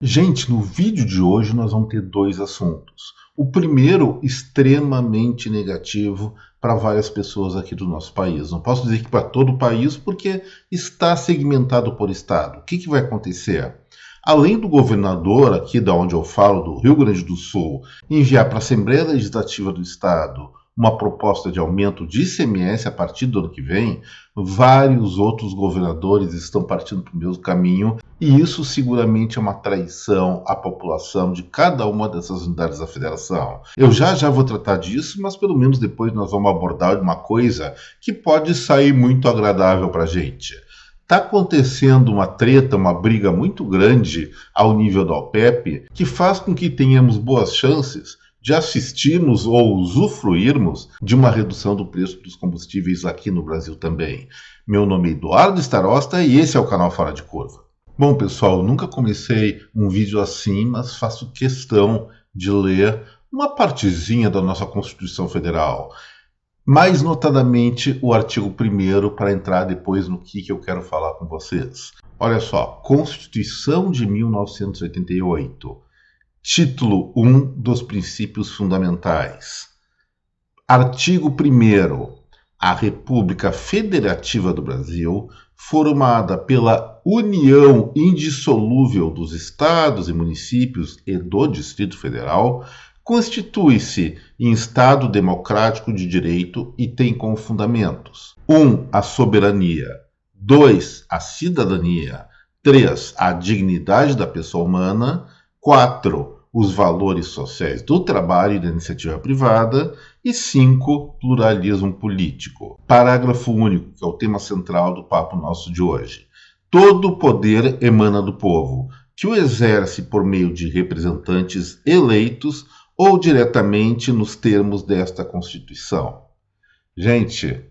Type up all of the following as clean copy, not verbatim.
Gente, no vídeo de hoje nós vamos ter dois assuntos. O primeiro, extremamente negativo para várias pessoas aqui do nosso país. Não posso dizer que para todo o país, porque está segmentado por estado. O que vai acontecer? Além do governador, aqui da onde eu falo, do Rio Grande do Sul, enviar para a Assembleia Legislativa do Estado uma proposta de aumento de ICMS a partir do ano que vem, vários outros governadores estão partindo para o mesmo caminho, e isso seguramente é uma traição à população de cada uma dessas unidades da federação. Eu já vou tratar disso, mas pelo menos depois nós vamos abordar uma coisa que pode sair muito agradável para a gente. Está acontecendo uma treta, uma briga muito grande ao nível da OPEP, que faz com que tenhamos boas chances de assistirmos ou usufruirmos de uma redução do preço dos combustíveis aqui no Brasil também. Meu nome é Eduardo Starosta e esse é o canal Fora de Curva. Bom, pessoal, eu nunca comecei um vídeo assim, mas faço questão de ler uma partezinha da nossa Constituição Federal. Mais notadamente o artigo 1º, para entrar depois no que eu quero falar com vocês. Olha só, Constituição de 1988. Título 1 dos princípios fundamentais. Artigo 1º. A República Federativa do Brasil, formada pela união indissolúvel dos estados e municípios e do Distrito Federal, constitui-se em Estado democrático de direito e tem como fundamentos: 1. A soberania. 2. A cidadania. 3. A dignidade da pessoa humana. 4. Os valores sociais do trabalho e da iniciativa privada. E 5. Pluralismo político. Parágrafo único, que é o tema central do papo nosso de hoje. Todo poder emana do povo, que o exerce por meio de representantes eleitos ou diretamente nos termos desta Constituição. Gente,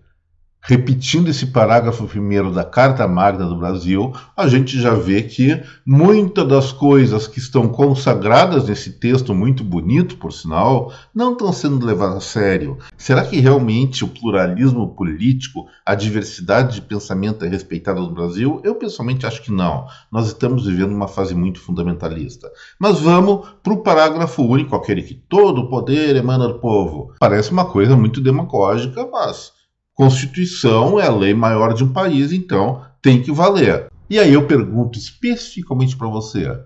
repetindo esse parágrafo 1º da Carta Magna do Brasil, a gente já vê que muitas das coisas que estão consagradas nesse texto, muito bonito, por sinal, não estão sendo levadas a sério. Será que realmente o pluralismo político, a diversidade de pensamento é respeitada no Brasil? Eu pessoalmente acho que não. Nós estamos vivendo uma fase muito fundamentalista. Mas vamos para o parágrafo único, aquele que todo o poder emana do povo. Parece uma coisa muito demagógica, mas Constituição é a lei maior de um país, então tem que valer. E aí eu pergunto especificamente para você,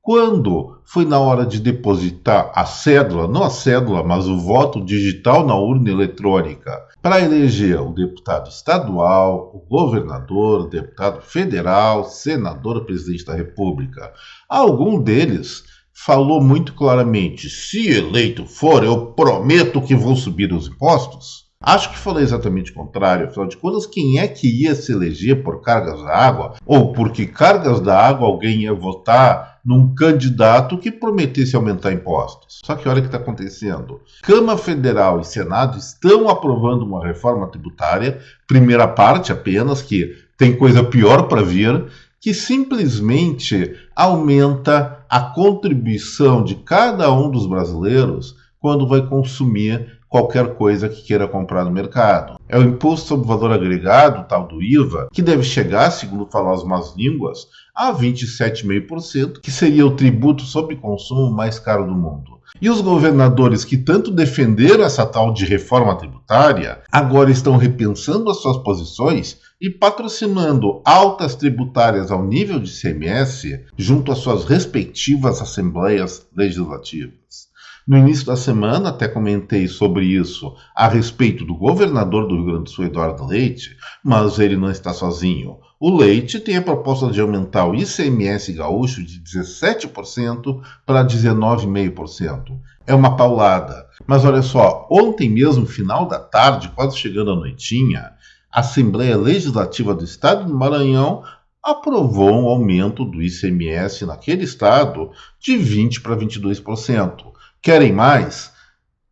quando foi na hora de depositar a cédula, não a cédula, mas o voto digital na urna eletrônica, para eleger o deputado estadual, o governador, o deputado federal, senador, presidente da República? Algum deles falou muito claramente: se eleito for, eu prometo que vou subir os impostos? Acho que falei exatamente o contrário. Afinal de contas, quem é que ia se eleger por cargas da água? Ou porque cargas da água alguém ia votar num candidato que prometesse aumentar impostos? Só que olha o que está acontecendo. Câmara Federal e Senado estão aprovando uma reforma tributária, primeira parte apenas, que tem coisa pior para vir, que simplesmente aumenta a contribuição de cada um dos brasileiros quando vai consumir qualquer coisa que queira comprar no mercado. É o Imposto sobre Valor Agregado, tal do IVA, que deve chegar, segundo falam as más línguas, a 27,5%, que seria o tributo sobre consumo mais caro do mundo. E os governadores que tanto defenderam essa tal de reforma tributária, agora estão repensando as suas posições e patrocinando altas tributárias ao nível de ICMS junto às suas respectivas assembleias legislativas. No início da semana, até comentei sobre isso a respeito do governador do Rio Grande do Sul, Eduardo Leite, mas ele não está sozinho. O Leite tem a proposta de aumentar o ICMS gaúcho de 17% para 19,5%. É uma paulada. Mas olha só, ontem mesmo, final da tarde, quase chegando à noitinha, a Assembleia Legislativa do Estado do Maranhão aprovou um aumento do ICMS naquele estado de 20% para 22%. Querem mais?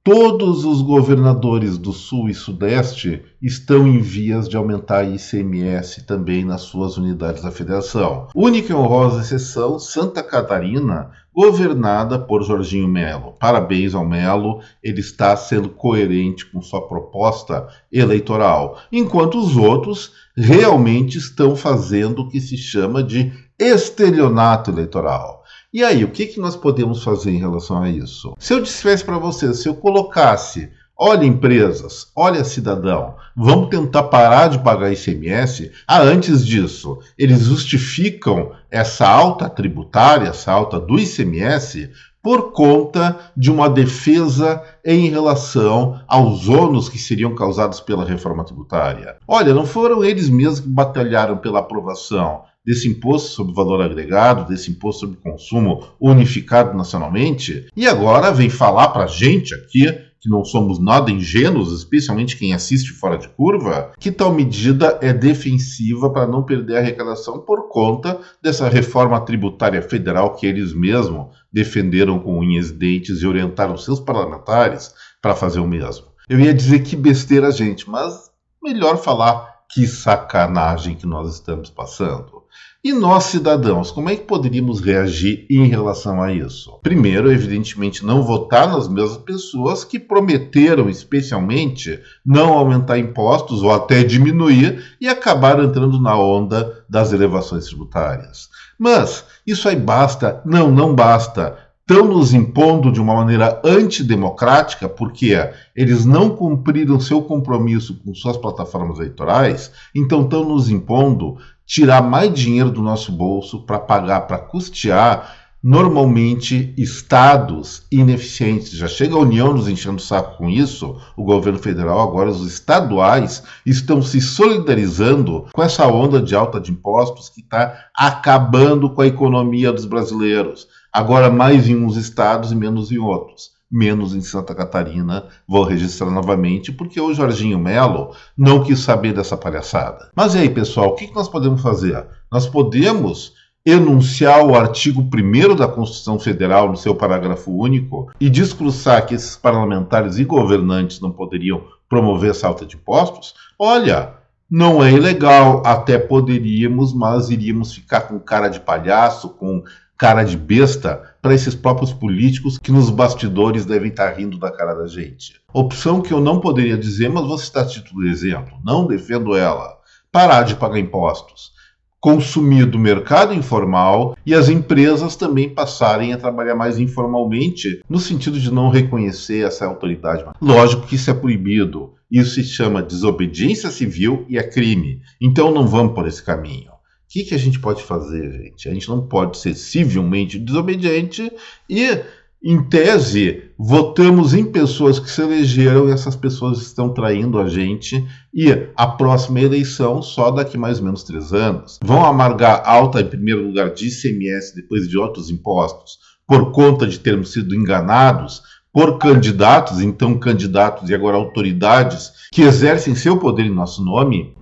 Todos os governadores do Sul e Sudeste estão em vias de aumentar ICMS também nas suas unidades da federação. Única e honrosa exceção, Santa Catarina, governada por Jorginho Melo. Parabéns ao Melo, ele está sendo coerente com sua proposta eleitoral, enquanto os outros realmente estão fazendo o que se chama de estelionato eleitoral. E aí, o que nós podemos fazer em relação a isso? Se eu dissesse para vocês, se eu colocasse, olha empresas, olha cidadão, vamos tentar parar de pagar ICMS. Antes disso, eles justificam essa alta tributária, essa alta do ICMS, por conta de uma defesa em relação aos ônus que seriam causados pela reforma tributária. Olha, não foram eles mesmos que batalharam pela aprovação desse imposto sobre valor agregado, desse imposto sobre consumo unificado nacionalmente, e agora vem falar para a gente aqui, que não somos nada ingênuos, especialmente quem assiste fora de curva, que tal medida é defensiva para não perder a arrecadação por conta dessa reforma tributária federal que eles mesmos defenderam com unhas e dentes e orientaram seus parlamentares para fazer o mesmo. Eu ia dizer que besteira, gente, mas melhor falar que sacanagem que nós estamos passando. E nós, cidadãos, como é que poderíamos reagir em relação a isso? Primeiro, evidentemente, não votar nas mesmas pessoas que prometeram, especialmente, não aumentar impostos ou até diminuir e acabaram entrando na onda das elevações tributárias. Mas isso aí basta? Não basta. Estão nos impondo de uma maneira antidemocrática, porque eles não cumpriram seu compromisso com suas plataformas eleitorais, então estão nos impondo tirar mais dinheiro do nosso bolso para pagar, para custear, normalmente, estados ineficientes. Já chega a União nos enchendo o saco com isso, o governo federal, agora os estaduais estão se solidarizando com essa onda de alta de impostos que está acabando com a economia dos brasileiros. Agora mais em uns estados e menos em outros. Menos em Santa Catarina, vou registrar novamente, porque o Jorginho Melo não quis saber dessa palhaçada. Mas e aí, pessoal, o que nós podemos fazer? Nós podemos enunciar o artigo 1º da Constituição Federal no seu parágrafo único e discursar que esses parlamentares e governantes não poderiam promover essa alta de impostos? Olha, não é ilegal, até poderíamos, mas iríamos ficar com cara de palhaço, com cara de besta para esses próprios políticos que nos bastidores devem estar rindo da cara da gente. Opção que eu não poderia dizer, mas vou citar a título de exemplo, não defendo ela. Parar de pagar impostos, consumir do mercado informal e as empresas também passarem a trabalhar mais informalmente, no sentido de não reconhecer essa autoridade. Lógico que isso é proibido, isso se chama desobediência civil e é crime, então não vamos por esse caminho. O que a gente pode fazer, gente? A gente não pode ser civilmente desobediente e, em tese, votamos em pessoas que se elegeram e essas pessoas estão traindo a gente e a próxima eleição só daqui mais ou menos 3 anos. Vão amargar alta, em primeiro lugar, de ICMS, depois de outros impostos, por conta de termos sido enganados por candidatos, então candidatos e agora autoridades que exercem seu poder em nosso nome?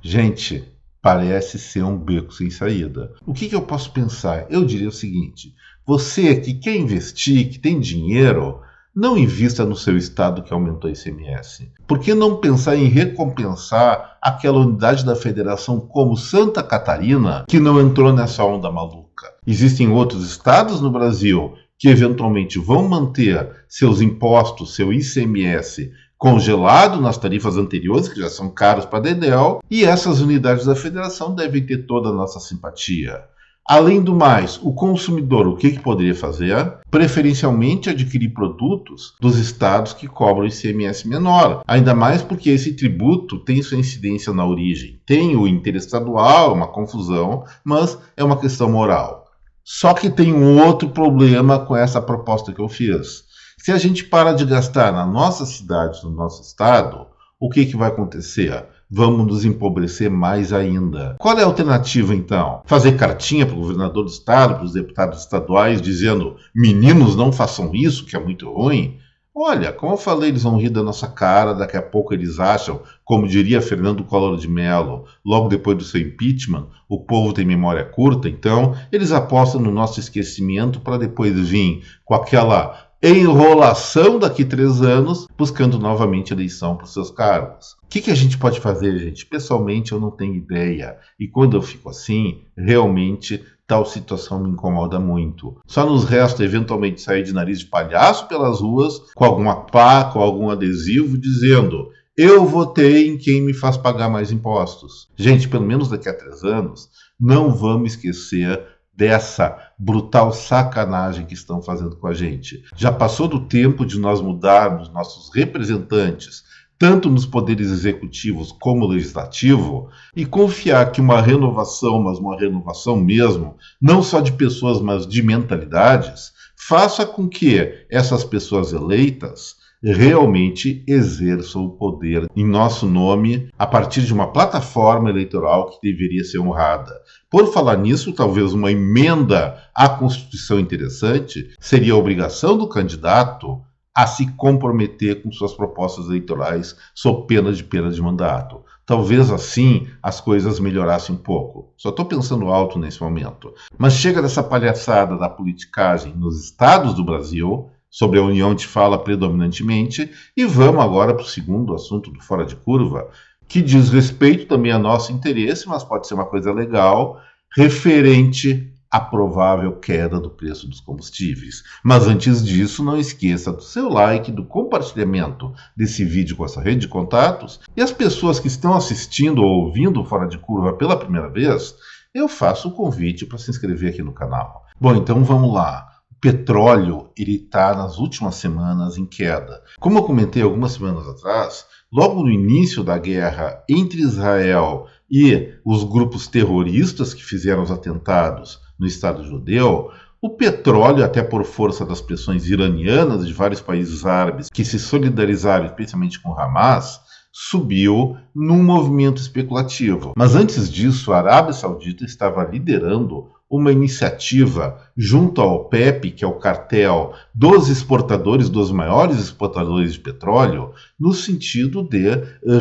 Gente, parece ser um beco sem saída. O que eu posso pensar? Eu diria o seguinte: você que quer investir, que tem dinheiro, não invista no seu estado que aumentou o ICMS. Por que não pensar em recompensar aquela unidade da federação como Santa Catarina, que não entrou nessa onda maluca? Existem outros estados no Brasil que eventualmente vão manter seus impostos, seu ICMS, congelado nas tarifas anteriores, que já são caros para dedéu, e essas unidades da federação devem ter toda a nossa simpatia. Além do mais, o consumidor, o que poderia fazer? Preferencialmente adquirir produtos dos estados que cobram ICMS menor, ainda mais porque esse tributo tem sua incidência na origem. Tem o interestadual, uma confusão, mas é uma questão moral. Só que tem um outro problema com essa proposta que eu fiz. Se a gente para de gastar na nossa cidade, no nosso estado, o que vai acontecer? Vamos nos empobrecer mais ainda. Qual é a alternativa, então? Fazer cartinha para o governador do estado, para os deputados estaduais, dizendo: meninos, não façam isso, que é muito ruim? Olha, como eu falei, eles vão rir da nossa cara, daqui a pouco eles acham, como diria Fernando Collor de Mello, logo depois do seu impeachment, o povo tem memória curta, então eles apostam no nosso esquecimento para depois vir com aquela enrolação daqui 3 anos, buscando novamente eleição para os seus cargos. O que a gente pode fazer, gente? Pessoalmente, eu não tenho ideia. E quando eu fico assim, realmente tal situação me incomoda muito. Só nos resta, eventualmente, sair de nariz de palhaço pelas ruas, com alguma placa ou algum adesivo, dizendo: eu votei em quem me faz pagar mais impostos. Gente, pelo menos daqui a 3 anos, não vamos esquecer dessa brutal sacanagem que estão fazendo com a gente. Já passou do tempo de nós mudarmos nossos representantes, tanto nos poderes executivos como legislativo, e confiar que uma renovação, mas uma renovação mesmo, não só de pessoas, mas de mentalidades, faça com que essas pessoas eleitas realmente exerçam o poder em nosso nome a partir de uma plataforma eleitoral que deveria ser honrada. Por falar nisso, talvez uma emenda à Constituição interessante seria a obrigação do candidato a se comprometer com suas propostas eleitorais sob pena de mandato. Talvez assim as coisas melhorassem um pouco. Só estou pensando alto nesse momento. Mas chega dessa palhaçada da politicagem nos estados do Brasil, sobre a União de fala predominantemente, e vamos agora para o segundo assunto do Fora de Curva, que diz respeito também a nosso interesse, mas pode ser uma coisa legal, referente à provável queda do preço dos combustíveis. Mas antes disso, não esqueça do seu like, do compartilhamento desse vídeo com essa rede de contatos, e as pessoas que estão assistindo ou ouvindo o Fora de Curva pela primeira vez, eu faço o convite para se inscrever aqui no canal. Bom, então vamos lá. Petróleo está nas últimas semanas em queda. Como eu comentei algumas semanas atrás, logo no início da guerra entre Israel e os grupos terroristas que fizeram os atentados no Estado Judeu, o petróleo, até por força das pressões iranianas de vários países árabes que se solidarizaram especialmente com Hamas, subiu num movimento especulativo. Mas antes disso, a Arábia Saudita estava liderando uma iniciativa junto ao OPEP, que é o cartel dos exportadores, dos maiores exportadores de petróleo, no sentido de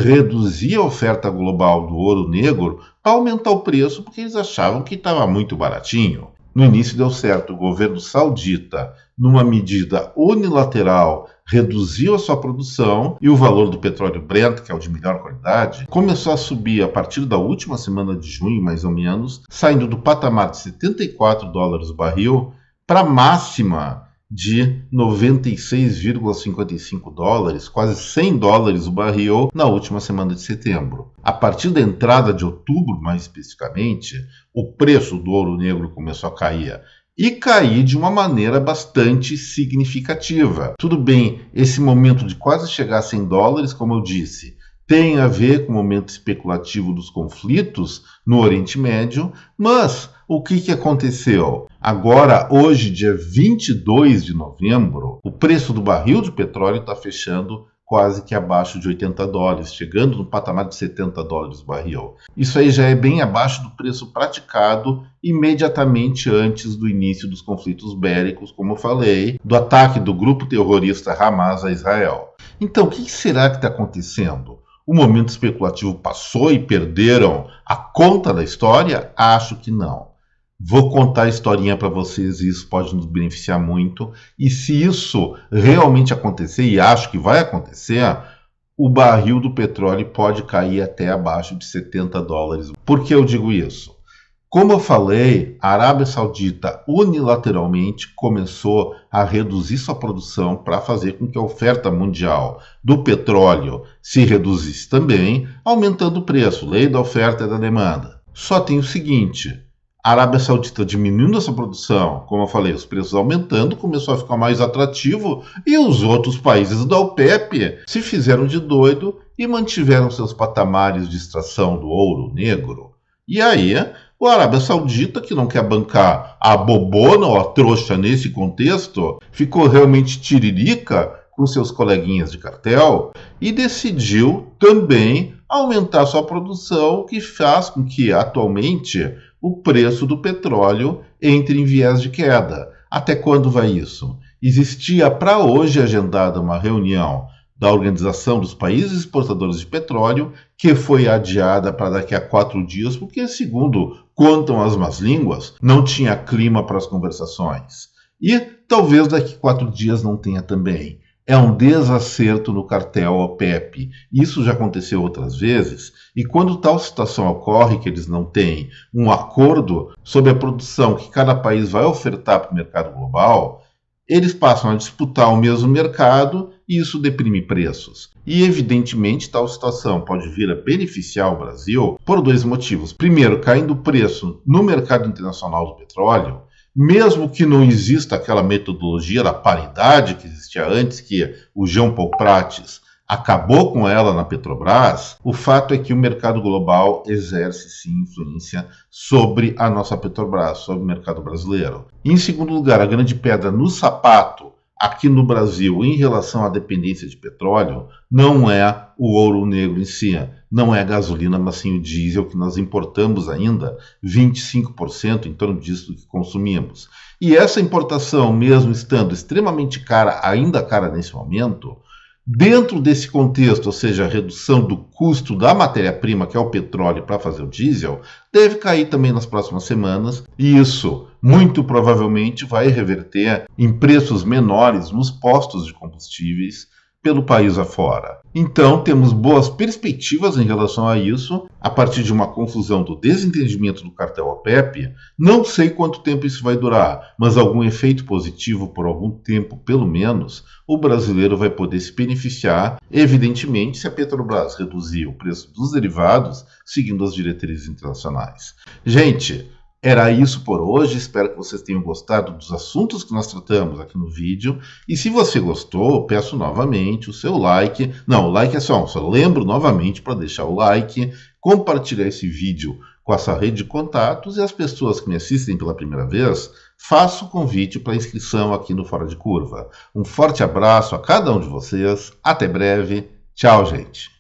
reduzir a oferta global do ouro negro para aumentar o preço, porque eles achavam que estava muito baratinho. No início deu certo, o governo saudita, numa medida unilateral, reduziu a sua produção e o valor do petróleo Brent, que é o de melhor qualidade, começou a subir a partir da última semana de junho, mais ou menos, saindo do patamar de $74 o barril para a máxima de $96,55, quase $100 o barril na última semana de setembro. A partir da entrada de outubro, mais especificamente, o preço do ouro negro começou a cair. E cair de uma maneira bastante significativa. Tudo bem, esse momento de quase chegar a $100, como eu disse, tem a ver com o momento especulativo dos conflitos no Oriente Médio, mas o que aconteceu? Agora, hoje, dia 22 de novembro, o preço do barril de petróleo está fechando quase que abaixo de $80, chegando no patamar de $70 o barril. Isso aí já é bem abaixo do preço praticado imediatamente antes do início dos conflitos bélicos, como eu falei, do ataque do grupo terrorista Hamas a Israel. Então, o que será que está acontecendo? O momento especulativo passou e perderam a conta da história? Acho que não. Vou contar a historinha para vocês e isso pode nos beneficiar muito. E se isso realmente acontecer, e acho que vai acontecer, o barril do petróleo pode cair até abaixo de $70. Por que eu digo isso? Como eu falei, a Arábia Saudita unilateralmente começou a reduzir sua produção para fazer com que a oferta mundial do petróleo se reduzisse também, aumentando o preço, lei da oferta e da demanda. Só tem o seguinte: a Arábia Saudita diminuindo essa produção, como eu falei, os preços aumentando, começou a ficar mais atrativo e os outros países da OPEP se fizeram de doido e mantiveram seus patamares de extração do ouro negro. E aí, a Arábia Saudita, que não quer bancar a bobona ou a trouxa nesse contexto, ficou realmente tiririca com seus coleguinhas de cartel e decidiu também aumentar sua produção, o que faz com que atualmente o preço do petróleo entre em viés de queda. Até quando vai isso? Existia para hoje agendada uma reunião da Organização dos Países Exportadores de Petróleo, que foi adiada para daqui a 4 dias, porque, segundo contam as más línguas, não tinha clima para as conversações. E talvez daqui a 4 dias não tenha também. É um desacerto no cartel OPEP. Isso já aconteceu outras vezes, e quando tal situação ocorre, que eles não têm um acordo sobre a produção que cada país vai ofertar para o mercado global, eles passam a disputar o mesmo mercado e isso deprime preços. E, evidentemente, tal situação pode vir a beneficiar o Brasil por dois motivos. Primeiro, caindo o preço no mercado internacional do petróleo, mesmo que não exista aquela metodologia da paridade que existia antes, que o Jean Paul Prates acabou com ela na Petrobras, o fato é que o mercado global exerce sim influência sobre a nossa Petrobras, sobre o mercado brasileiro. Em segundo lugar, a grande pedra no sapato aqui no Brasil em relação à dependência de petróleo não é o ouro negro em si, não é a gasolina, mas sim o diesel, que nós importamos ainda 25%, em torno disso que consumimos. E essa importação, mesmo estando extremamente cara, ainda cara nesse momento, dentro desse contexto, ou seja, a redução do custo da matéria-prima, que é o petróleo, para fazer o diesel, deve cair também nas próximas semanas, e isso muito provavelmente vai reverter em preços menores nos postos de combustíveis pelo país afora. Então, temos boas perspectivas em relação a isso, a partir de uma confusão do desentendimento do cartel OPEP. Não sei quanto tempo isso vai durar, mas algum efeito positivo por algum tempo, pelo menos, o brasileiro vai poder se beneficiar, evidentemente, se a Petrobras reduzir o preço dos derivados, seguindo as diretrizes internacionais. Gente, era isso por hoje, espero que vocês tenham gostado dos assuntos que nós tratamos aqui no vídeo. E se você gostou, peço novamente o seu like. Não, o like é só lembro novamente para deixar o like, compartilhar esse vídeo com essa rede de contatos e as pessoas que me assistem pela primeira vez, faço o convite para inscrição aqui no Fora de Curva. Um forte abraço a cada um de vocês, até breve, tchau gente!